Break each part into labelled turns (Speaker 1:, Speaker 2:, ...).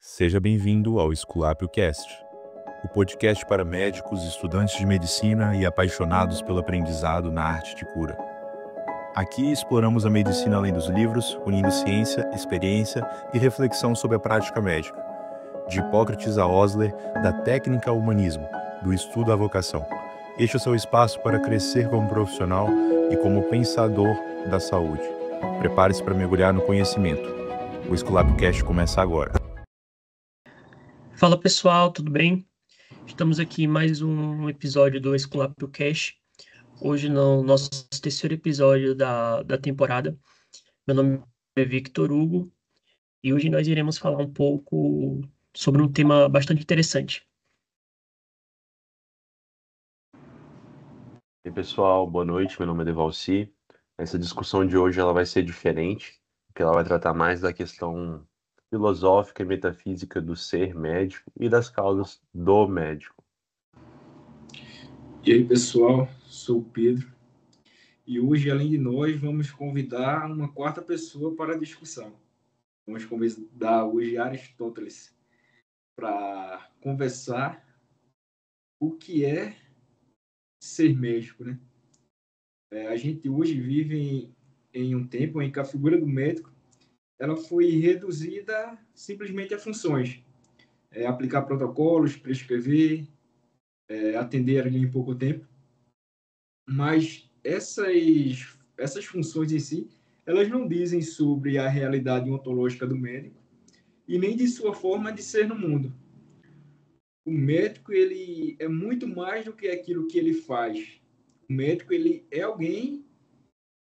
Speaker 1: Seja bem-vindo ao Esculápio Cast, o podcast para médicos, estudantes de medicina e apaixonados pelo aprendizado na arte de cura. Aqui exploramos a medicina além dos livros, unindo ciência, experiência e reflexão sobre a prática médica. De Hipócrates a Osler, da técnica ao humanismo, do estudo à vocação. Este é o seu espaço para crescer como profissional e como pensador da saúde. Prepare-se para mergulhar no conhecimento. O Esculápio Cast começa agora.
Speaker 2: Fala pessoal, tudo bem? Estamos aqui em mais um episódio do Esculápio Cast. Hoje no nosso terceiro episódio da temporada. Meu nome é Victor Hugo e hoje nós iremos falar um pouco sobre um tema bastante interessante.
Speaker 3: E aí, pessoal, boa noite. Meu nome é Devalci. Essa discussão de hoje ela vai ser diferente, porque ela vai tratar mais da questão filosófica e metafísica do ser médico e das causas do médico.
Speaker 4: E aí, pessoal, sou o Pedro. E hoje, além de nós, vamos convidar uma quarta pessoa para a discussão. Vamos convidar hoje Aristóteles para conversar o que é ser médico, né? A gente hoje vive em um tempo em que a figura do médico ela foi reduzida simplesmente a funções. Aplicar protocolos, prescrever, atender ali em pouco tempo. Mas essas funções em si, elas não dizem sobre a realidade ontológica do médico e nem de sua forma de ser no mundo. O médico, ele é muito mais do que aquilo que ele faz. O médico, ele é alguém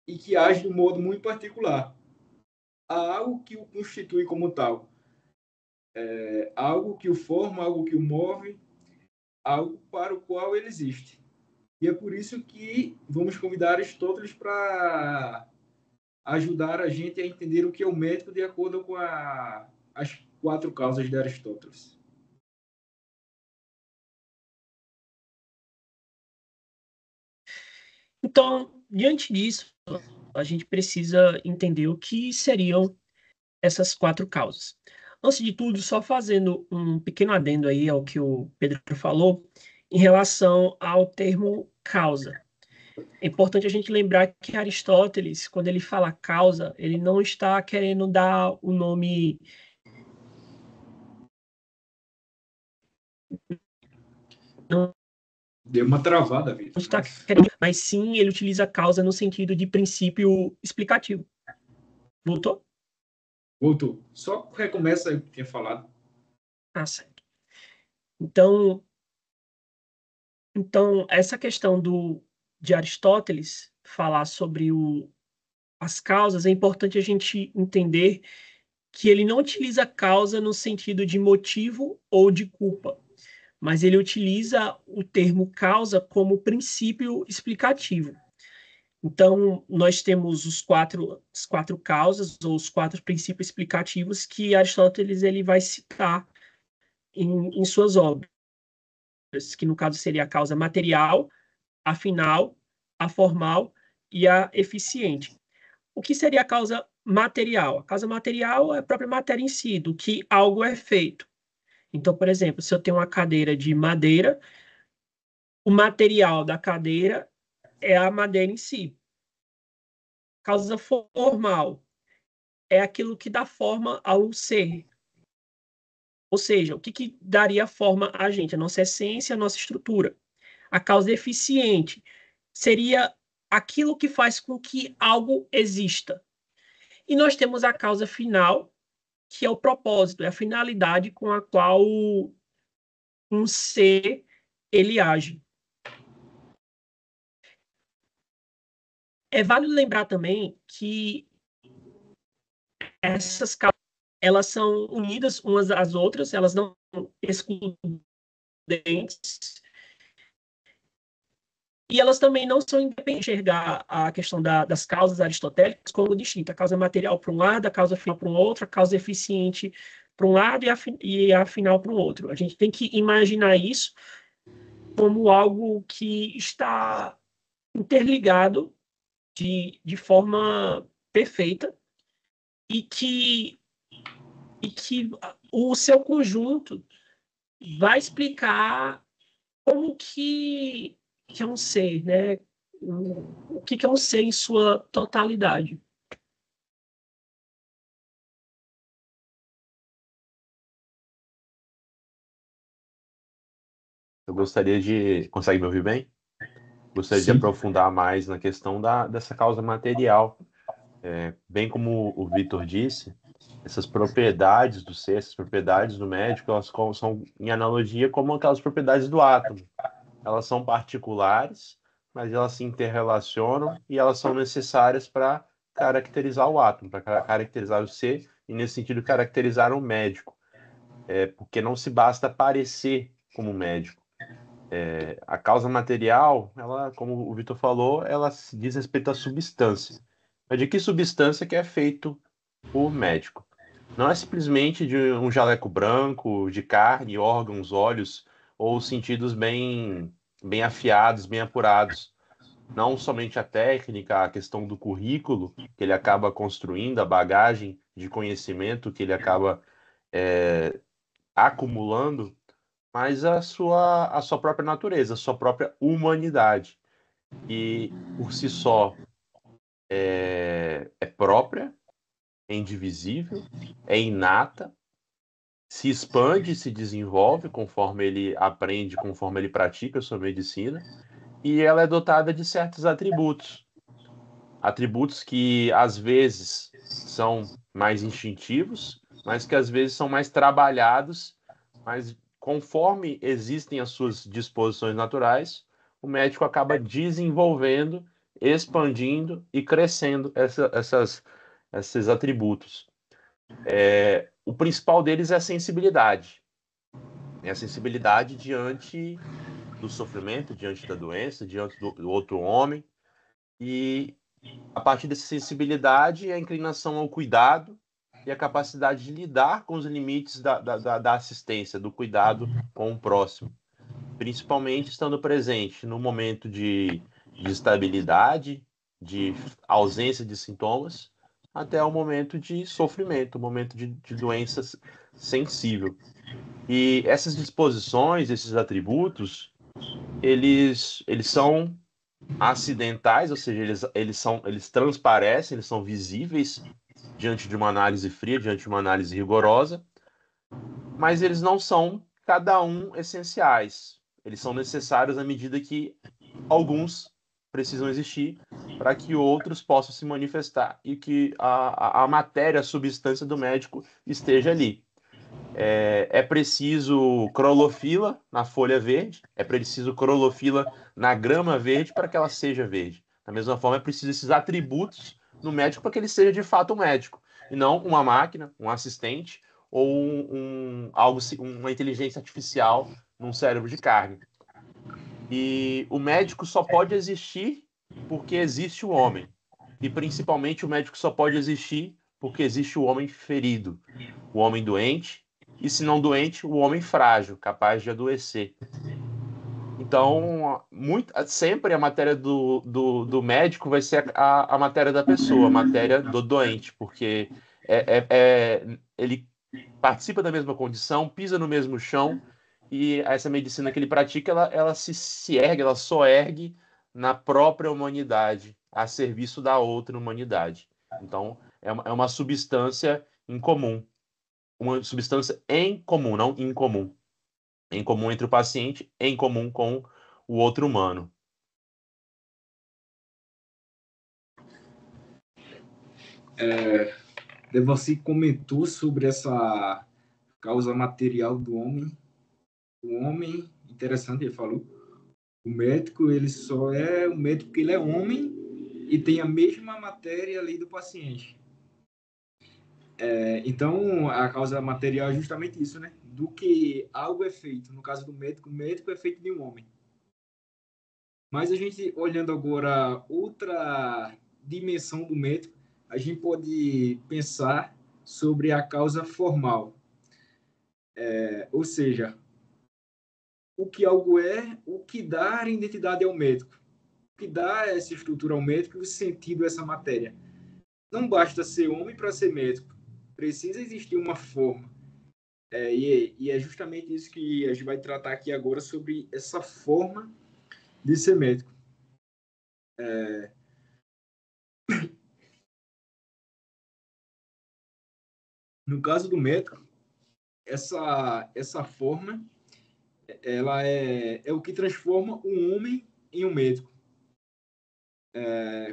Speaker 4: e que age de um modo muito particular. Há algo que o constitui como tal. Algo que o forma, algo que o move, algo para o qual ele existe. E é por isso que vamos convidar Aristóteles para ajudar a gente a entender o que é o médico de acordo com as quatro causas de Aristóteles.
Speaker 2: Então, diante disso, a gente precisa entender o que seriam essas quatro causas. Antes de tudo, só fazendo um pequeno adendo aí ao que o Pedro falou em relação ao termo causa. É importante a gente lembrar que Aristóteles, quando ele fala causa, ele não está querendo dar o nome. Não
Speaker 4: Deu uma travada, Vitor.
Speaker 2: está querendo, mas sim ele utiliza causa no sentido de princípio explicativo. Voltou?
Speaker 4: Voltou. Só recomeça aí o que tinha falado.
Speaker 2: Ah, certo. Então essa questão de Aristóteles falar sobre as causas, é importante a gente entender que ele não utiliza causa no sentido de motivo ou de culpa, mas ele utiliza o termo causa como princípio explicativo. Então, nós temos as quatro causas, ou os quatro princípios explicativos que Aristóteles ele vai citar em suas obras, que no caso seria a causa material, a final, a formal e a eficiente. O que seria a causa material? A causa material é a própria matéria em si, do que algo é feito. Então, por exemplo, se eu tenho uma cadeira de madeira, o material da cadeira é a madeira em si. Causa formal é aquilo que dá forma ao ser. Ou seja, o que daria forma a gente? A nossa essência, a nossa estrutura. A causa eficiente seria aquilo que faz com que algo exista. E nós temos a causa final, que é o propósito, é a finalidade com a qual um ser ele age. É válido lembrar também que essas causas elas são unidas umas às outras, elas não são excludentes e elas também não são independentes. Enxergar a questão das causas aristotélicas como distinta, a causa material para um lado, a causa final para um outro, a causa eficiente para um lado e a final para um outro. A gente tem que imaginar isso como algo que está interligado de forma perfeita e que e que o seu conjunto vai explicar como que é um ser, né? O que é um ser em sua totalidade.
Speaker 3: Eu gostaria de... Consegue me ouvir bem? Gostaria de
Speaker 4: Sim.
Speaker 3: aprofundar mais na questão dessa causa material. Bem como o Vitor disse, essas propriedades do ser, essas propriedades do médico, elas são em analogia como aquelas propriedades do átomo. Elas são particulares, mas elas se interrelacionam e elas são necessárias para caracterizar o átomo, para caracterizar o ser e, nesse sentido, caracterizar um médico. Porque não se basta parecer como médico. A causa material, ela, como o Vitor falou, ela diz respeito à substância. Mas de que substância que é feito o médico? Não é simplesmente de um jaleco branco, de carne, órgãos, olhos, ou sentidos bem afiados, bem apurados. Não somente a técnica, a questão do currículo que ele acaba construindo, a bagagem de conhecimento que ele acaba acumulando, mas a sua própria natureza, a sua própria humanidade. E por si só é própria, é indivisível, é inata, se expande, se desenvolve conforme ele aprende, conforme ele pratica a sua medicina, e ela é dotada de certos atributos. Atributos que às vezes são mais instintivos, mas que às vezes são mais trabalhados, mas conforme existem as suas disposições naturais, o médico acaba desenvolvendo, expandindo e crescendo esses atributos. O principal deles é a sensibilidade. É a sensibilidade diante do sofrimento, diante da doença, diante do outro homem. E a partir dessa sensibilidade, a inclinação ao cuidado e a capacidade de lidar com os limites da assistência, do cuidado com o próximo. Principalmente estando presente no momento de estabilidade, de ausência de sintomas, até o momento de sofrimento, o momento de doença sensível. E essas disposições, esses atributos, eles são acidentais, ou seja, eles transparecem, eles são visíveis diante de uma análise fria, diante de uma análise rigorosa, mas eles não são, cada um, essenciais. Eles são necessários à medida que alguns precisam existir para que outros possam se manifestar e que a matéria, a substância do médico esteja ali. É preciso clorofila na folha verde, é preciso clorofila na grama verde para que ela seja verde. Da mesma forma, é preciso esses atributos no médico para que ele seja de fato um médico, e não uma máquina, um assistente ou uma inteligência artificial num cérebro de carne. E o médico só pode existir porque existe o homem. E principalmente o médico só pode existir porque existe o homem ferido, o homem doente, e se não doente, o homem frágil, capaz de adoecer. Então, sempre a matéria do médico vai ser a matéria da pessoa, a matéria do doente, porque ele participa da mesma condição, pisa no mesmo chão, e essa medicina que ele pratica, ela se ergue, ela só ergue na própria humanidade, a serviço da outra humanidade. Então, é uma substância em comum, uma substância em comum, não incomum. Em comum entre o paciente, em comum com o outro humano.
Speaker 4: Você comentou sobre essa causa material do homem. O homem, interessante, ele falou, o médico, ele só é o médico porque ele é homem e tem a mesma matéria ali do paciente. Então, a causa material é justamente isso, né? Do que algo é feito. No caso do médico, o médico é feito de um homem. Mas a gente, olhando agora outra dimensão do médico, a gente pode pensar sobre a causa formal. Ou seja, o que algo é, o que dá a identidade ao médico, o que dá essa estrutura ao médico e o sentido a essa matéria. Não basta ser homem para ser médico. precisa existir uma forma. E é justamente isso que a gente vai tratar aqui agora, sobre essa forma de ser médico. No caso do médico, essa forma, ela é o que transforma um homem em um médico.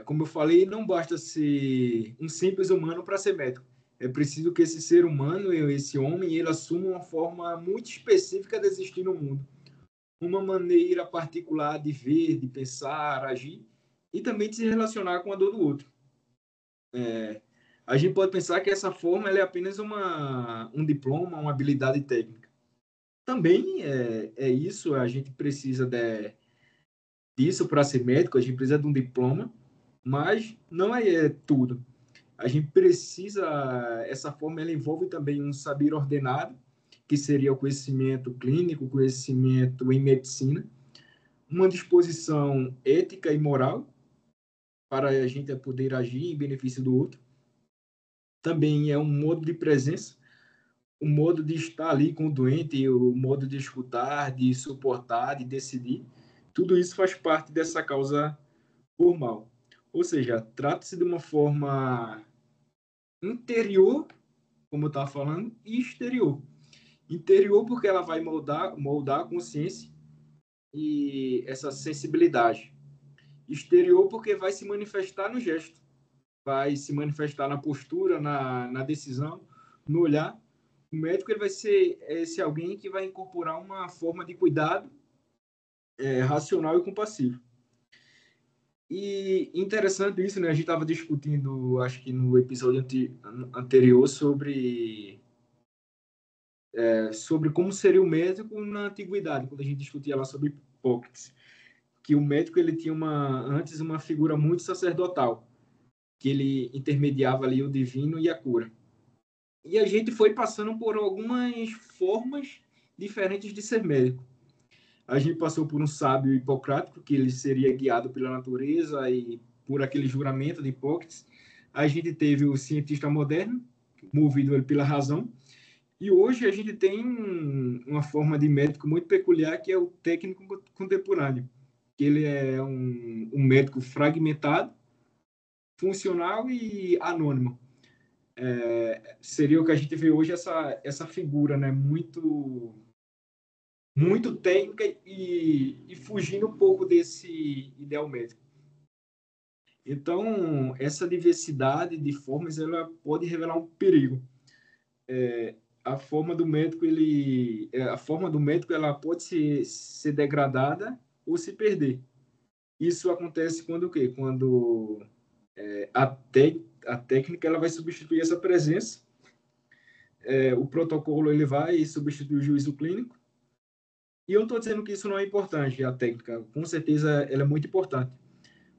Speaker 4: Como eu falei, não basta ser um simples humano para ser médico. É preciso que esse ser humano, esse homem, ele assuma uma forma muito específica de existir no mundo. Uma maneira particular de ver, de pensar, agir e também de se relacionar com a dor do outro. A gente pode pensar que essa forma ela é apenas um diploma, uma habilidade técnica. Também é isso, a gente precisa disso para ser médico, a gente precisa de um diploma, mas não é tudo. A gente precisa, essa forma ela envolve também um saber ordenado, que seria o conhecimento clínico, conhecimento em medicina, uma disposição ética e moral para a gente poder agir em benefício do outro. Também é um modo de presença, o modo de estar ali com o doente, o modo de escutar, de suportar, de decidir. Tudo isso faz parte dessa causa formal. Ou seja, trata-se de uma forma interior, como eu estava falando, e exterior. Interior porque ela vai moldar a consciência e essa sensibilidade. Exterior porque vai se manifestar no gesto, vai se manifestar na postura, na decisão, no olhar. O médico ele vai ser esse alguém que vai incorporar uma forma de cuidado racional e compassivo. E interessante isso, né? A gente estava discutindo, acho que no episódio anterior, sobre como seria o médico na antiguidade, quando a gente discutia lá sobre Hipócrates, que o médico ele tinha antes uma figura muito sacerdotal, que ele intermediava ali o divino e a cura. E a gente foi passando por algumas formas diferentes de ser médico. A gente passou por um sábio hipocrático, que ele seria guiado pela natureza e por aquele juramento de Hipócrates. A gente teve o cientista moderno, movido pela razão. E hoje a gente tem uma forma de médico muito peculiar, que é o técnico contemporâneo, que ele é um médico fragmentado, funcional e anônimo. Seria o que a gente vê hoje, essa figura, né? Muito técnica e fugindo um pouco desse ideal médico. Então, essa diversidade de formas ela pode revelar um perigo. A forma do médico ela pode ser degradada ou se perder. Isso acontece quando o quê? Quando a técnica ela vai substituir essa presença, o protocolo ele vai substituir o juízo clínico. E eu não estou dizendo que isso não é importante, a técnica, com certeza ela é muito importante.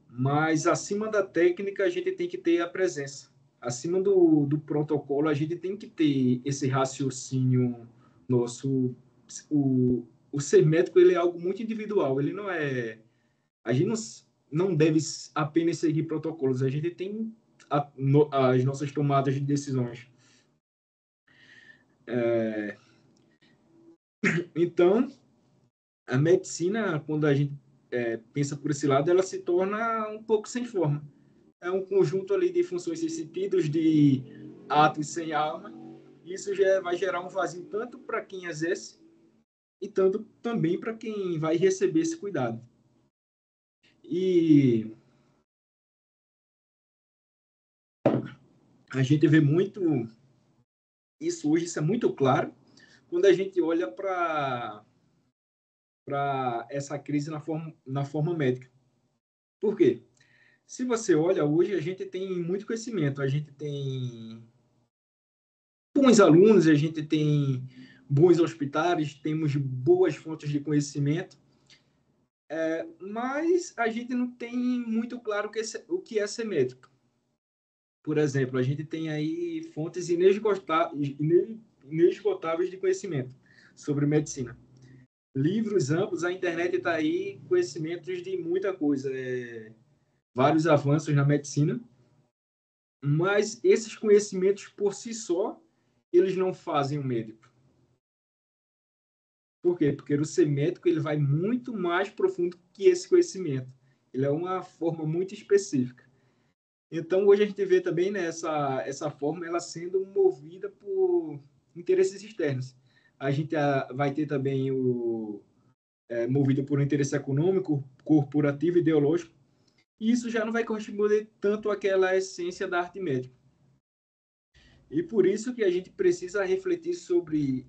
Speaker 4: Mas acima da técnica a gente tem que ter a presença. Acima do protocolo a gente tem que ter esse raciocínio nosso. O ser médico ele é algo muito individual, ele não é... A gente não deve apenas seguir protocolos, a gente tem as nossas tomadas de decisões. Então, a medicina, quando a gente pensa por esse lado, ela se torna um pouco sem forma. É um conjunto ali de funções sem sentidos, de atos sem alma. Isso já vai gerar um vazio tanto para quem exerce e tanto também para quem vai receber esse cuidado. E a gente vê muito isso hoje, isso é muito claro quando a gente olha para essa crise na forma médica. Por quê? Se você olha, hoje a gente tem muito conhecimento, a gente tem bons alunos, a gente tem bons hospitais, temos boas fontes de conhecimento, mas a gente não tem muito claro o que é ser médico. Por exemplo, a gente tem aí fontes inesgotáveis de conhecimento sobre medicina. Livros amplos, a internet está aí, conhecimentos de muita coisa, vários avanços na medicina, mas esses conhecimentos por si só, eles não fazem o médico. Por quê? Porque o ser médico ele vai muito mais profundo que esse conhecimento. Ele é uma forma muito específica. Então, hoje a gente vê também, né, essa forma ela sendo movida por interesses externos. A gente vai ter também movido por um interesse econômico, corporativo, ideológico, e isso já não vai corresponder tanto àquela essência da arte médica. E por isso que a gente precisa refletir sobre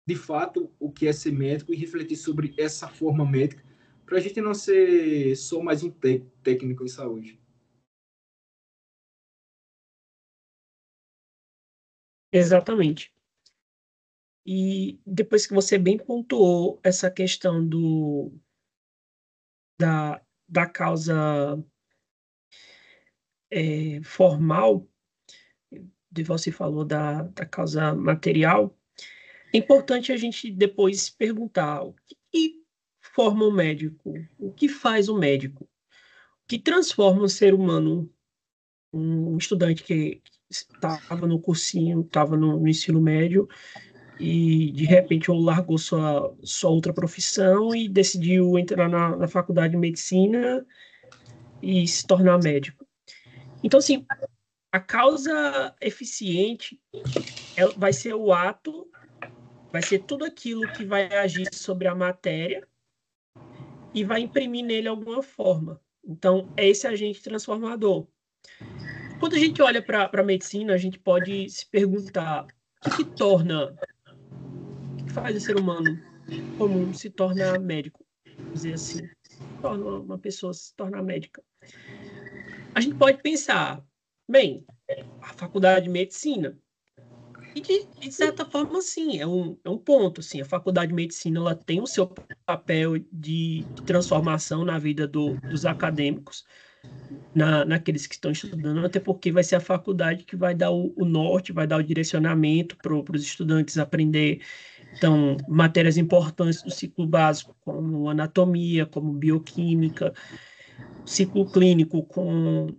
Speaker 4: de fato, o que é ser médico e refletir sobre essa forma médica, para a gente não ser só mais um técnico em saúde.
Speaker 2: Exatamente. E depois que você bem pontuou essa questão da causa formal, você falou da causa material, é importante a gente depois perguntar o que forma o médico, o que faz o médico, o que transforma um ser humano, um estudante que estava no cursinho, estava no ensino médio, e de repente ou largou sua outra profissão e decidiu entrar na faculdade de medicina e se tornar médico. Então, assim, a causa eficiente vai ser o ato, vai ser tudo aquilo que vai agir sobre a matéria e vai imprimir nele alguma forma. Então, é esse agente transformador. Quando a gente olha para a medicina, a gente pode se perguntar o que faz o ser humano comum se tornar médico, dizer assim, torna uma pessoa se tornar médica. A gente pode pensar, bem, a faculdade de medicina, e de certa forma, sim, é um ponto, assim, a faculdade de medicina ela tem o seu papel de transformação na vida dos acadêmicos, naqueles que estão estudando, até porque vai ser a faculdade que vai dar o norte, vai dar o direcionamento para os estudantes aprender. Então, matérias importantes do ciclo básico, como anatomia, como bioquímica, ciclo clínico com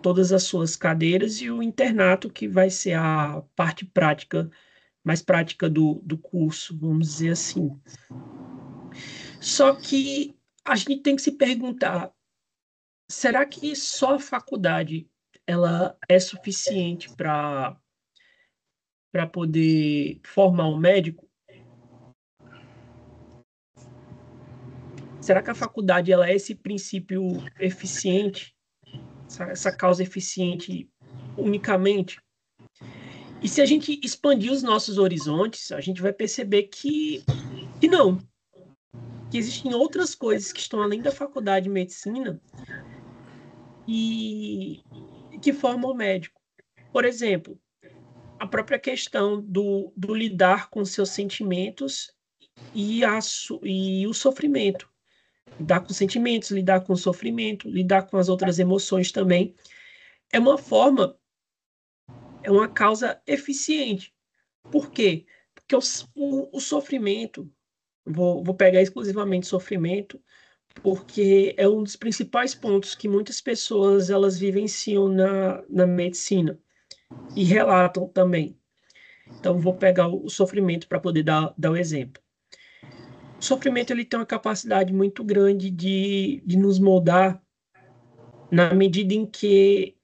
Speaker 2: todas as suas cadeiras e o internato, que vai ser a parte prática, mais prática do curso, vamos dizer assim. Só que a gente tem que se perguntar, será que só a faculdade ela é suficiente para poder formar um médico? Será que a faculdade ela é esse princípio eficiente, essa causa eficiente unicamente? E se a gente expandir os nossos horizontes, a gente vai perceber que não, que existem outras coisas que estão além da faculdade de medicina e que formam o médico. Por exemplo, a própria questão do lidar com seus sentimentos e o sofrimento. Lidar com sentimentos, lidar com sofrimento, lidar com as outras emoções também. É uma forma, é uma causa eficiente. Por quê? Porque o sofrimento, vou pegar exclusivamente sofrimento, porque é um dos principais pontos que muitas pessoas elas vivenciam na medicina e relatam também. Então, vou pegar o sofrimento para poder dar o exemplo. O sofrimento ele tem uma capacidade muito grande de nos moldar na medida em que,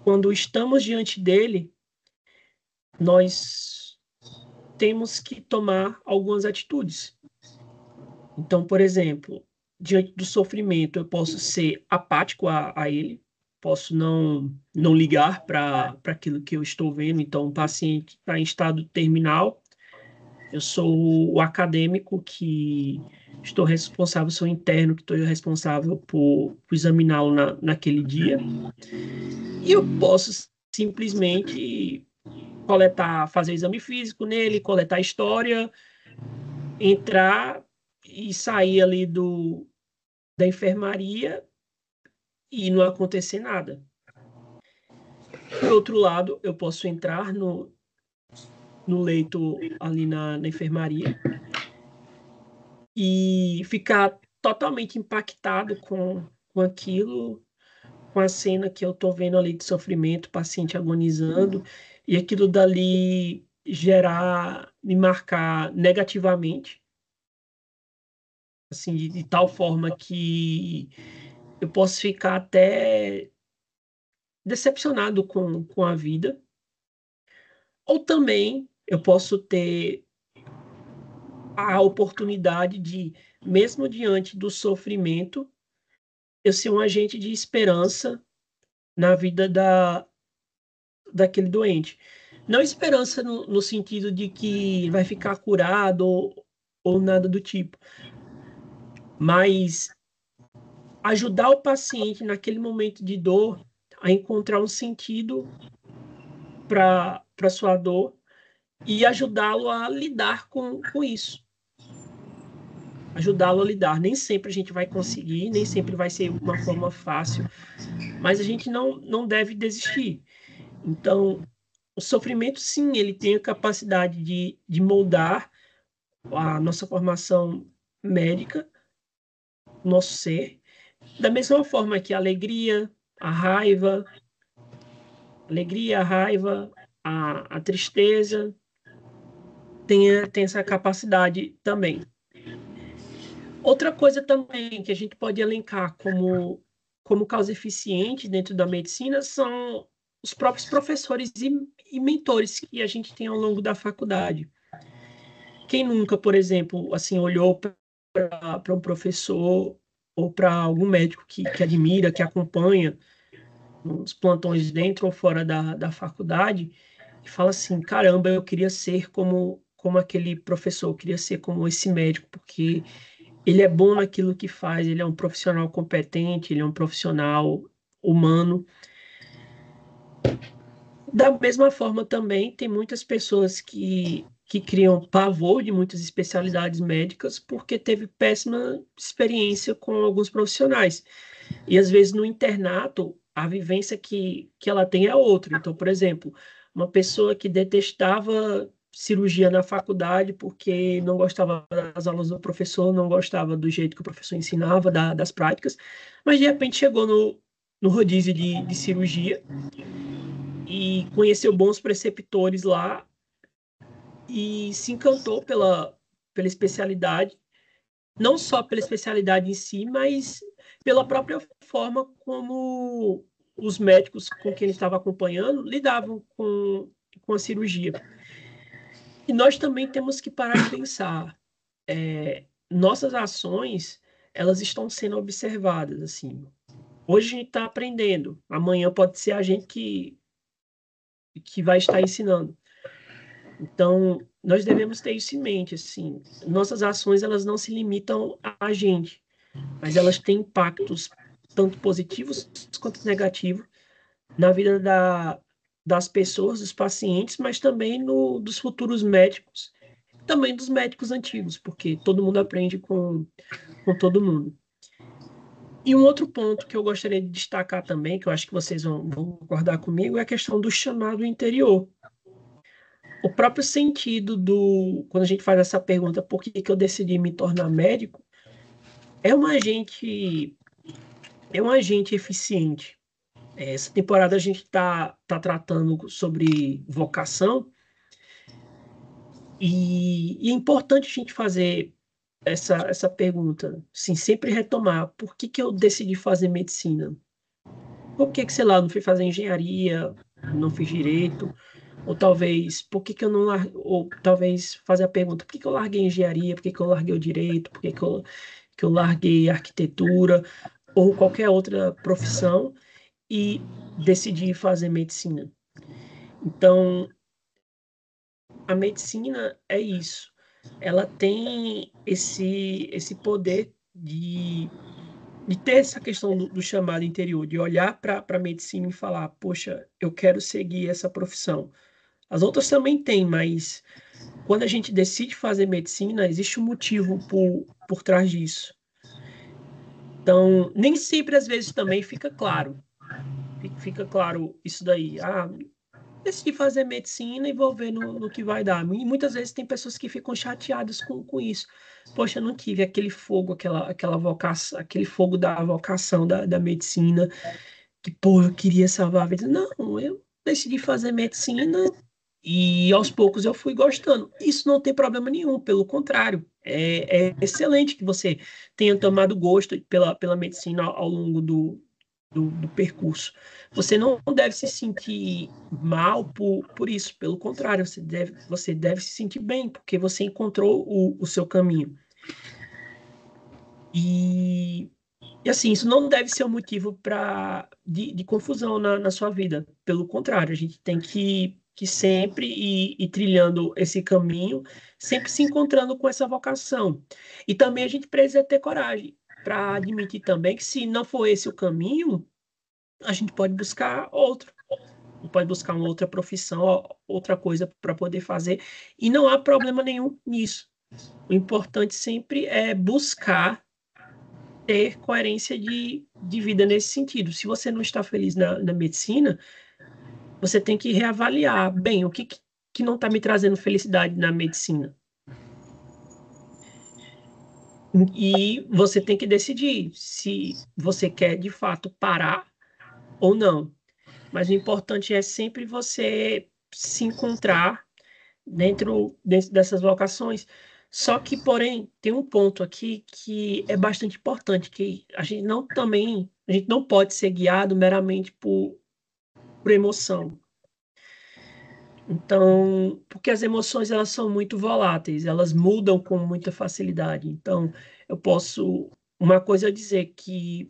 Speaker 2: quando estamos diante dele, nós temos que tomar algumas atitudes. Então, por exemplo, diante do sofrimento, eu posso ser apático a ele, posso não ligar para aquilo que eu estou vendo. Então, o paciente está em estado terminal, eu sou o acadêmico que estou responsável, sou interno que estou responsável por examiná-lo naquele dia. E eu posso simplesmente fazer exame físico nele, coletar história, entrar e sair ali da enfermaria e não acontecer nada. Por outro lado, eu posso entrar no leito ali na enfermaria e ficar totalmente impactado com aquilo, com a cena que eu tô vendo ali de sofrimento, paciente agonizando, e aquilo dali me marcar negativamente, assim, de tal forma que eu posso ficar até decepcionado com a vida, ou também eu posso ter a oportunidade de, mesmo diante do sofrimento, eu ser um agente de esperança na vida daquele doente. Não esperança no sentido de que vai ficar curado ou nada do tipo, mas ajudar o paciente naquele momento de dor a encontrar um sentido para sua dor e ajudá-lo a lidar com isso. Ajudá-lo a lidar. Nem sempre a gente vai conseguir, nem sempre vai ser uma forma fácil, mas a gente não deve desistir. Então, o sofrimento, sim, ele tem a capacidade de moldar a nossa formação médica, nosso ser, da mesma forma que a alegria, a raiva, a tristeza, tem essa capacidade também. Outra coisa também que a gente pode elencar como causa eficiente dentro da medicina são os próprios professores e mentores que a gente tem ao longo da faculdade. Quem nunca, por exemplo, assim, olhou para um professor ou para algum médico que admira, que acompanha os plantões dentro ou fora da faculdade e fala assim, caramba, eu queria ser como aquele professor, eu queria ser como esse médico, porque ele é bom naquilo que faz, ele é um profissional competente, ele é um profissional humano. Da mesma forma também, tem muitas pessoas que criam pavor de muitas especialidades médicas porque teve péssima experiência com alguns profissionais. E às vezes no internato, a vivência que ela tem é outra. Então, por exemplo, uma pessoa que detestava cirurgia na faculdade porque não gostava das aulas do professor, não gostava do jeito que o professor ensinava, das práticas, mas de repente chegou no rodízio de cirurgia e conheceu bons preceptores lá e se encantou pela especialidade, não só pela especialidade em si, mas pela própria forma como os médicos com quem ele estava acompanhando lidavam com a cirurgia. E nós também temos que parar de pensar, nossas ações, elas estão sendo observadas, assim. Hoje a gente está aprendendo, amanhã pode ser a gente que vai estar ensinando. Então, nós devemos ter isso em mente, assim, nossas ações, elas não se limitam a gente, mas elas têm impactos tanto positivos quanto negativos na vida das pessoas, dos pacientes, mas também dos futuros médicos, também dos médicos antigos, porque todo mundo aprende com todo mundo. E um outro ponto que eu gostaria de destacar também, que eu acho que vocês vão concordar comigo, é a questão do chamado interior. O próprio sentido quando a gente faz essa pergunta, por que eu decidi me tornar médico, é um agente eficiente. Essa temporada a gente tá tratando sobre vocação e é importante a gente fazer essa pergunta, assim, sempre retomar, por que eu decidi fazer medicina? Por que, sei lá, eu não fui fazer engenharia, não fiz direito? Ou talvez, por que eu não ou talvez fazer a pergunta, por que eu larguei engenharia? Por que eu larguei o direito? Por que eu larguei arquitetura? Ou qualquer outra profissão e decidi fazer medicina? Então, a medicina é isso. Ela tem esse poder de ter essa questão do chamado interior, de olhar para a medicina e falar, poxa, eu quero seguir essa profissão. As outras também têm, mas quando a gente decide fazer medicina, existe um motivo por trás disso. Então, nem sempre, às vezes, também fica claro. Fica claro isso daí. Decidi fazer medicina e vou ver no que vai dar. E muitas vezes tem pessoas que ficam chateadas com isso. Poxa, eu não tive aquele fogo, aquela vocação, aquele fogo da vocação da medicina. pô, eu queria salvar a vida. Não, eu decidi fazer medicina e aos poucos eu fui gostando. Isso não tem problema nenhum, pelo contrário, é excelente que você tenha tomado gosto pela medicina ao longo do percurso. Você não deve se sentir mal por isso, pelo contrário, você deve se sentir bem, porque você encontrou o seu caminho. E, e assim, isso não deve ser um motivo de confusão na sua vida. Pelo contrário, a gente tem que sempre ir trilhando esse caminho, sempre se encontrando com essa vocação. E também a gente precisa ter coragem para admitir também que se não for esse o caminho, a gente pode buscar outro. Pode buscar uma outra profissão, outra coisa para poder fazer. E não há problema nenhum nisso. O importante sempre é buscar ter coerência de vida nesse sentido. Se você não está feliz na medicina, você tem que reavaliar bem que não está me trazendo felicidade na medicina. E você tem que decidir se você quer de fato parar ou não. Mas o importante é sempre você se encontrar dentro dessas vocações. Só que, porém, tem um ponto aqui que é bastante importante, que a gente não pode ser guiado meramente por emoção. Então, porque as emoções elas são muito voláteis, elas mudam com muita facilidade. Então, eu posso uma coisa é dizer que,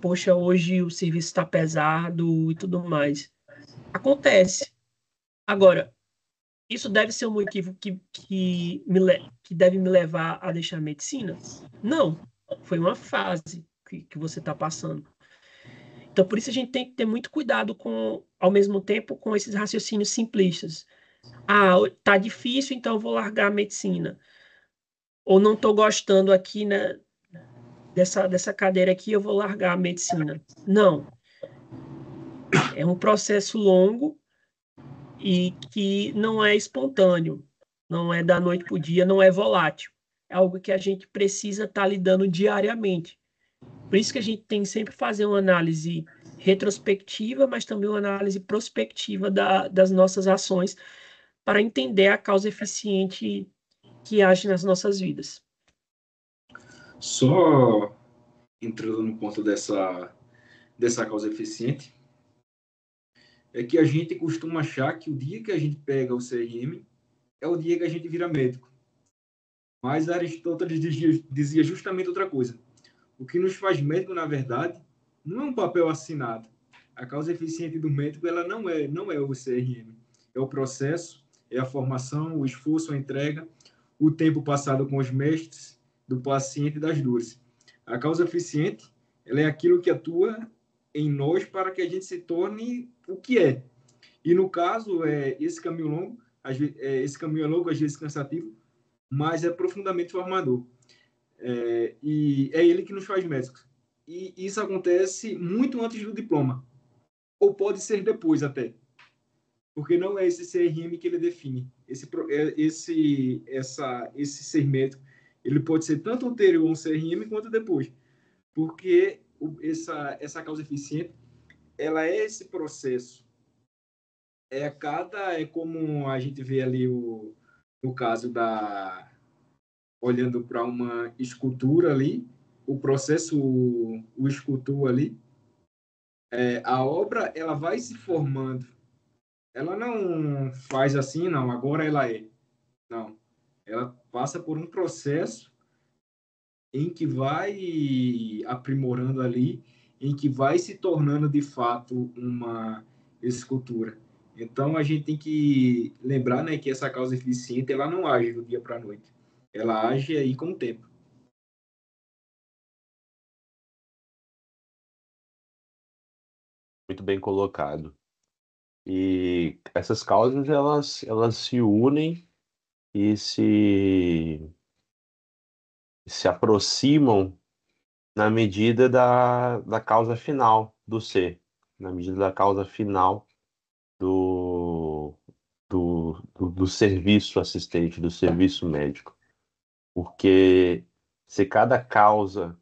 Speaker 2: poxa, hoje o serviço está pesado e tudo mais. Acontece. Agora, isso deve ser um motivo que deve me levar a deixar a medicina? Não. Foi uma fase que você está passando. Então, por isso a gente tem que ter muito cuidado ao mesmo tempo, com esses raciocínios simplistas. Ah, tá difícil, então eu vou largar a medicina. Ou não estou gostando aqui, né, dessa cadeira aqui, eu vou largar a medicina. Não. É um processo longo e que não é espontâneo, não é da noite para o dia, não é volátil. É algo que a gente precisa estar lidando diariamente. Por isso que a gente tem que sempre fazer uma análise retrospectiva, mas também uma análise prospectiva das nossas ações para entender a causa eficiente que age nas nossas vidas.
Speaker 4: Só entrando no ponto dessa causa eficiente, é que a gente costuma achar que o dia que a gente pega o CRM é o dia que a gente vira médico. Mas Aristóteles dizia justamente outra coisa. O que nos faz médico, na verdade, não é um papel assinado. A causa eficiente do médico ela não é o CRM. É o processo, é a formação, o esforço, a entrega, o tempo passado com os mestres, do paciente e das dores. A causa eficiente ela é aquilo que atua em nós para que a gente se torne o que é. E no caso, esse caminho longo, esse caminho é longo, às vezes cansativo, mas é profundamente formador. E é ele que nos faz médicos. E isso acontece muito antes do diploma, ou pode ser depois até, porque não é esse CRM que ele define. Esse ser médico, ele pode ser tanto anterior a um CRM quanto depois, porque essa causa eficiente, ela é esse processo. É como a gente vê ali no caso olhando para uma escultura ali, o processo, o escultor ali, a obra ela vai se formando. Ela não faz assim, não, agora ela é. Não. Ela passa por um processo em que vai aprimorando ali, em que vai se tornando de fato uma escultura. Então a gente tem que lembrar, né, que essa causa eficiente ela não age do dia para a noite. Ela age aí com o tempo.
Speaker 3: Muito bem colocado. E essas causas, elas se unem e se aproximam na medida da causa final do ser, na medida da causa final do, do serviço assistente, do serviço médico. Porque se cada causa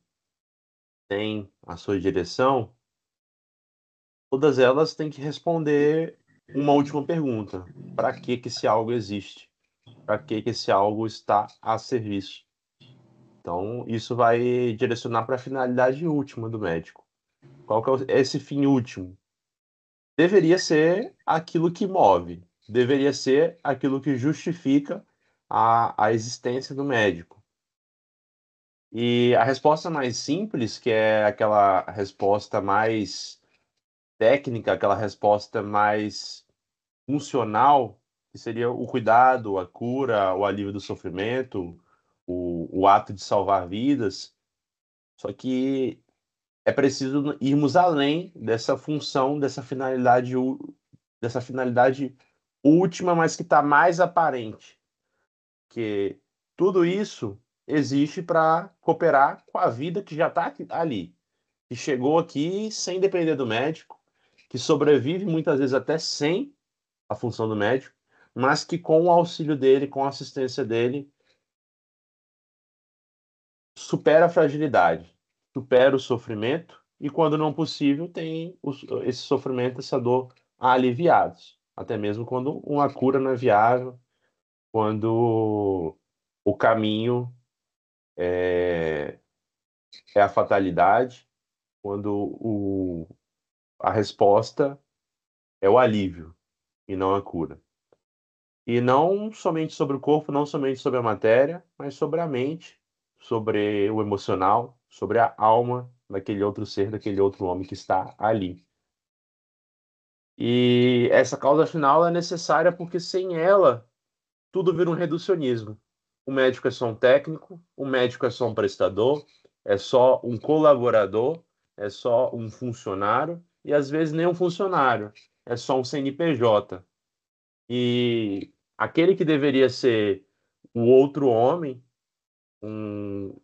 Speaker 3: tem a sua direção, todas elas têm que responder uma última pergunta: para que que esse algo existe? Para que que esse algo está a serviço? Então, isso vai direcionar para a finalidade última do médico. Qual que é esse fim último? Deveria ser aquilo que move, deveria ser aquilo que justifica a existência do médico. E a resposta mais simples, que é aquela resposta mais técnica, aquela resposta mais funcional, que seria o cuidado, a cura, o alívio do sofrimento, o ato de salvar vidas. Só que é preciso irmos além dessa função, dessa finalidade última, mas que está mais aparente, que tudo isso existe para cooperar com a vida que já está ali, que chegou aqui sem depender do médico, que sobrevive muitas vezes até sem a função do médico, mas que com o auxílio dele, com a assistência dele, supera a fragilidade, supera o sofrimento e, quando não possível, tem esse sofrimento, essa dor aliviados. Até mesmo quando uma cura não é viável, quando o caminho é, é a fatalidade, quando a resposta é o alívio e não a cura. E não somente sobre o corpo, não somente sobre a matéria, mas sobre a mente, sobre o emocional, sobre a alma daquele outro ser, daquele outro homem que está ali. E essa causa final é necessária porque sem ela tudo vira um reducionismo. O médico é só um técnico, o médico é só um prestador, é só um colaborador, é só um funcionário e às vezes nem um funcionário, é só um CNPJ. E aquele que deveria ser o outro homem, um,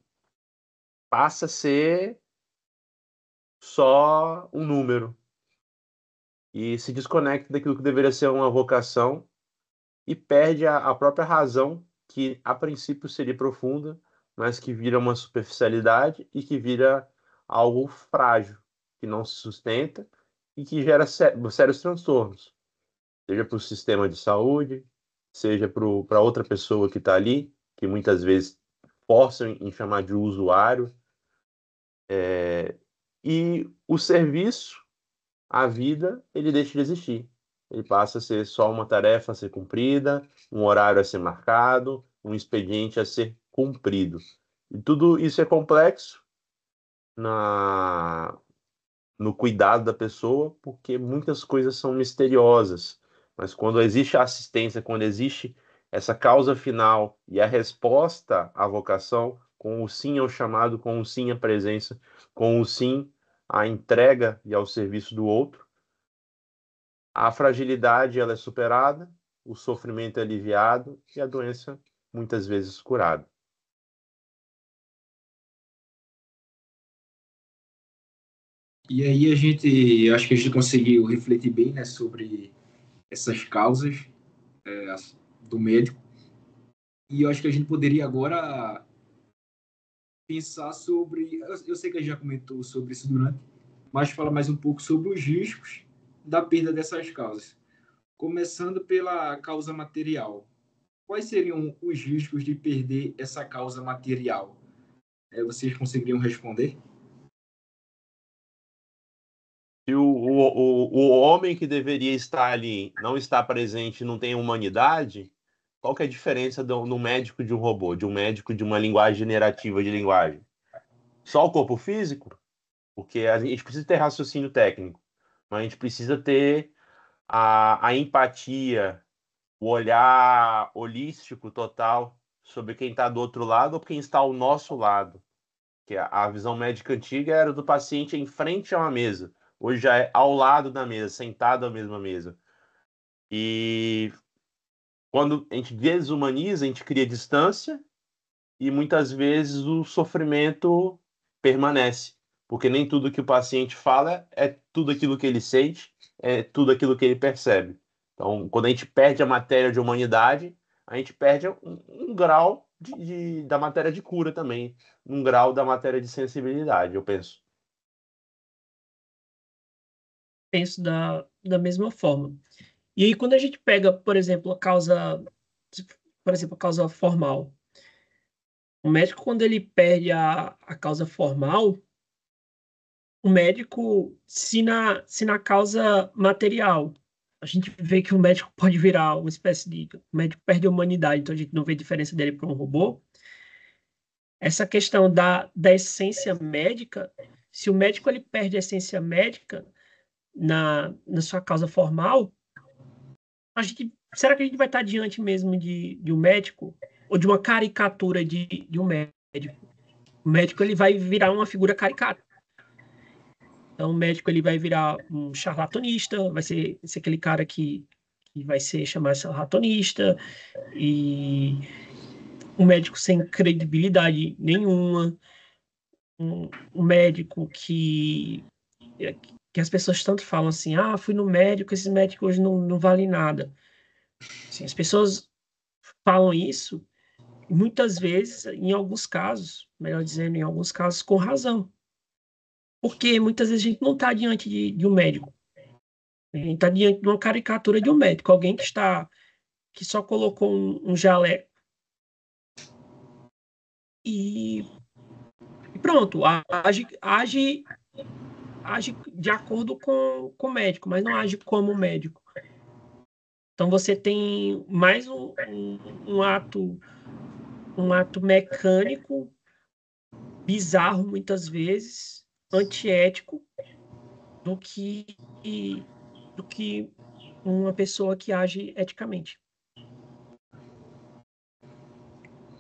Speaker 3: passa a ser só um número e se desconecta daquilo que deveria ser uma vocação e perde a própria razão, que a princípio seria profunda, mas que vira uma superficialidade e que vira algo frágil, que não se sustenta e que gera sérios transtornos, seja para o sistema de saúde, seja para outra pessoa que está ali, que muitas vezes forçam em chamar de usuário. E o serviço, a vida, ele deixa de existir. Ele passa a ser só uma tarefa a ser cumprida, um horário a ser marcado, um expediente a ser cumprido. E tudo isso é complexo na no cuidado da pessoa, porque muitas coisas são misteriosas. Mas quando existe a assistência, quando existe essa causa final e a resposta à vocação, com o sim ao chamado, com o sim à presença, com o sim à entrega e ao serviço do outro, a fragilidade ela é superada, o sofrimento é aliviado e a doença muitas vezes curada.
Speaker 4: E aí acho que a gente conseguiu refletir bem, né, sobre essas causas do médico. E eu acho que a gente poderia agora pensar sobre, eu sei que a gente já comentou sobre isso durante, mas falar mais um pouco sobre os riscos da perda dessas causas. Começando pela causa material. Quais seriam os riscos de perder essa causa material? Vocês conseguiriam responder?
Speaker 3: Se o homem que deveria estar ali não está presente, não tem humanidade, qual que é a diferença do médico de um robô, de um médico de uma linguagem generativa de linguagem? Só o corpo físico? Porque a gente precisa ter raciocínio técnico, mas a gente precisa ter a empatia, o olhar holístico total sobre quem está do outro lado ou quem está ao nosso lado. Que a visão médica antiga era do paciente em frente a uma mesa. Hoje já é ao lado da mesa, sentado à mesma mesa. E quando a gente desumaniza, a gente cria distância e muitas vezes o sofrimento permanece. Porque nem tudo que o paciente fala é tudo aquilo que ele sente, é tudo aquilo que ele percebe. Então, quando a gente perde a matéria de humanidade, a gente perde um grau da matéria de cura também, um grau da matéria de sensibilidade, eu penso.
Speaker 2: penso da mesma forma. E aí, quando a gente pega, por exemplo, a causa formal, o médico, quando ele perde a causa formal, o médico, se na causa material, a gente vê que o médico pode virar uma espécie de. O médico perde a humanidade, então a gente não vê diferença dele para um robô. Essa questão da essência médica, se o médico ele perde a essência médica na sua causa formal, será que a gente vai estar diante mesmo de um médico ou de uma caricatura de um médico? O médico ele vai virar uma figura caricata. Então, o médico ele vai virar um charlatanista, vai ser aquele cara que vai ser chamado de charlatanista, e um médico sem credibilidade nenhuma, um médico que as pessoas tanto falam assim, fui no médico, esses médicos hoje não valem nada. Assim, as pessoas falam isso, muitas vezes, em alguns casos, melhor dizendo, em alguns casos, com razão. Porque muitas vezes a gente não está diante de um médico. A gente está diante de uma caricatura de um médico, alguém que só colocou um jaleco e pronto, age de acordo com o médico, mas não age como médico. Então você tem mais um ato mecânico, bizarro muitas vezes, antiético, do que, do que uma pessoa que age eticamente.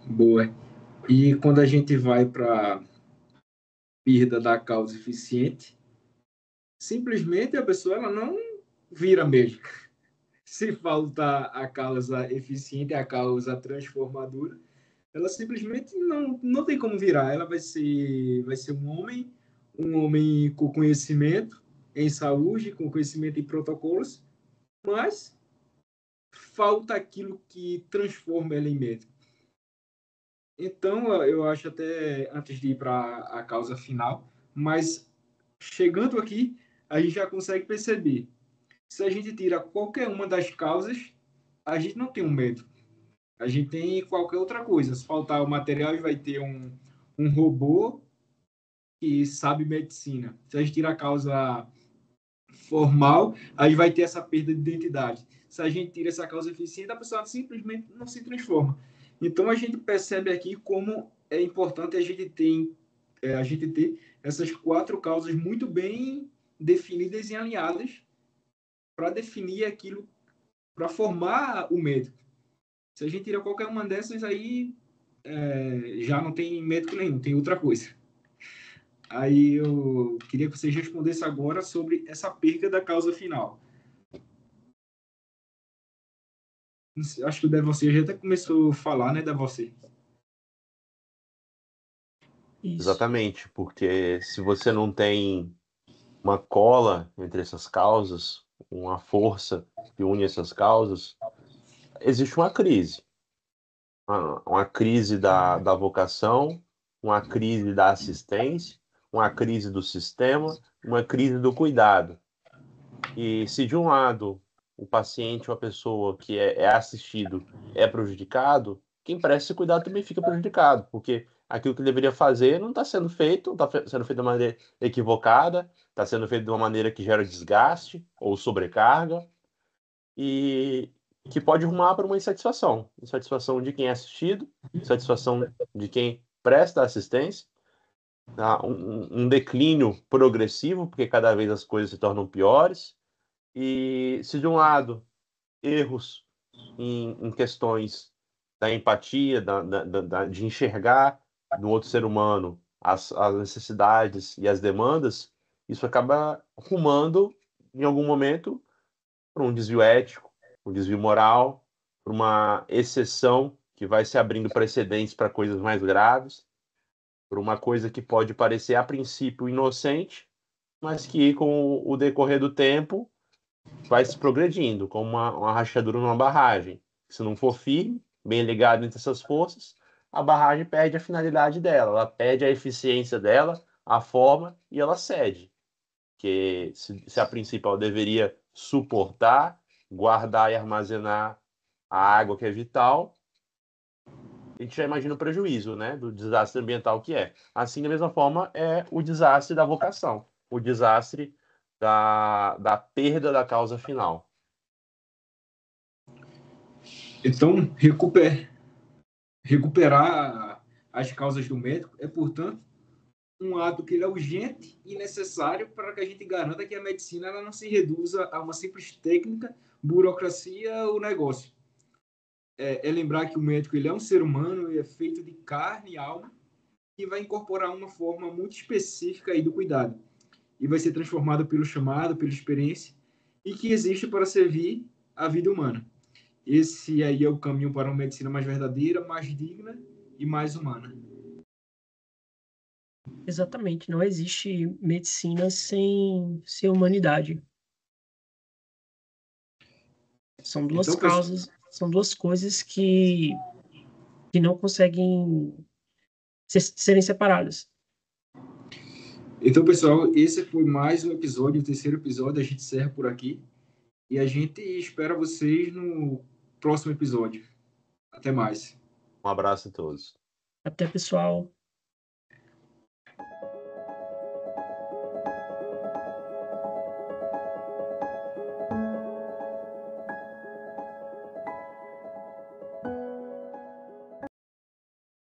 Speaker 4: Boa. E quando a gente vai para perda da causa eficiente, simplesmente a pessoa ela não vira médica. Se faltar a causa eficiente, a causa transformadora, ela simplesmente não tem como virar. Ela vai ser um homem com conhecimento em saúde, com conhecimento em protocolos, mas falta aquilo que transforma ela em médico. Então, eu acho até, antes de ir para a causa final, mas chegando aqui, a gente já consegue perceber. Se a gente tira qualquer uma das causas, a gente não tem um médico. A gente tem qualquer outra coisa. Se faltar o material, a gente vai ter um robô que sabe medicina. Se a gente tira a causa formal, a gente vai ter essa perda de identidade. Se a gente tira essa causa eficiente, a pessoa simplesmente não se transforma. Então, a gente percebe aqui como é importante a gente ter essas 4 causas muito bem definidas e alinhadas para definir aquilo, para formar o médico. Se a gente tirar qualquer uma dessas, aí já não tem médico nenhum, tem outra coisa. Aí eu queria que vocês respondessem agora sobre essa perda da causa final. Acho que o Devonci já até começou a falar, né, Devonci?
Speaker 2: Isso.
Speaker 3: Exatamente, porque se você não tem uma cola entre essas causas, uma força que une essas causas, existe uma crise. Uma crise da vocação, uma crise da assistência, uma crise do sistema, uma crise do cuidado. E se de um lado o paciente ou a pessoa que é assistido é prejudicado, quem presta esse cuidado também fica prejudicado, porque aquilo que deveria fazer não está sendo feito, não está sendo feito de uma maneira equivocada, está sendo feito de uma maneira que gera desgaste ou sobrecarga, e que pode rumar para uma insatisfação. Insatisfação de quem é assistido, insatisfação de quem presta assistência, tá? Um declínio progressivo, porque cada vez as coisas se tornam piores. E se de um lado erros em questões da empatia, de enxergar no outro ser humano as necessidades e as demandas, isso acaba rumando, em algum momento, para um desvio ético, um desvio moral, para uma exceção que vai se abrindo precedentes para coisas mais graves, para uma coisa que pode parecer, a princípio, inocente, mas que, com o decorrer do tempo, vai se progredindo, como uma rachadura numa barragem. Se não for firme, bem ligado entre essas forças, a barragem perde a finalidade dela, ela perde a eficiência dela, a forma, e ela cede. que se a principal deveria suportar, guardar e armazenar a água que é vital, a gente já imagina o prejuízo, né, do desastre ambiental que é. Assim, da mesma forma, é o desastre da vocação, o desastre da perda da causa final.
Speaker 4: Então, recuperar as causas do médico é, portanto, um ato que ele é urgente e necessário para que a gente garanta que a medicina ela não se reduza a uma simples técnica, burocracia ou negócio. É lembrar que o médico ele é um ser humano e é feito de carne e alma e vai incorporar uma forma muito específica aí do cuidado. E vai ser transformado pelo chamado, pela experiência, e que existe para servir a vida humana. Esse aí é o caminho para uma medicina mais verdadeira, mais digna e mais humana.
Speaker 2: Exatamente, não existe medicina sem humanidade. São duas
Speaker 4: Então, pessoal,
Speaker 2: causas, são duas coisas que não conseguem serem separadas.
Speaker 4: Esse foi mais um episódio, o terceiro episódio, a gente encerra por aqui. E a gente espera vocês no próximo episódio. Até mais.
Speaker 3: Um abraço a todos.
Speaker 2: Até, pessoal.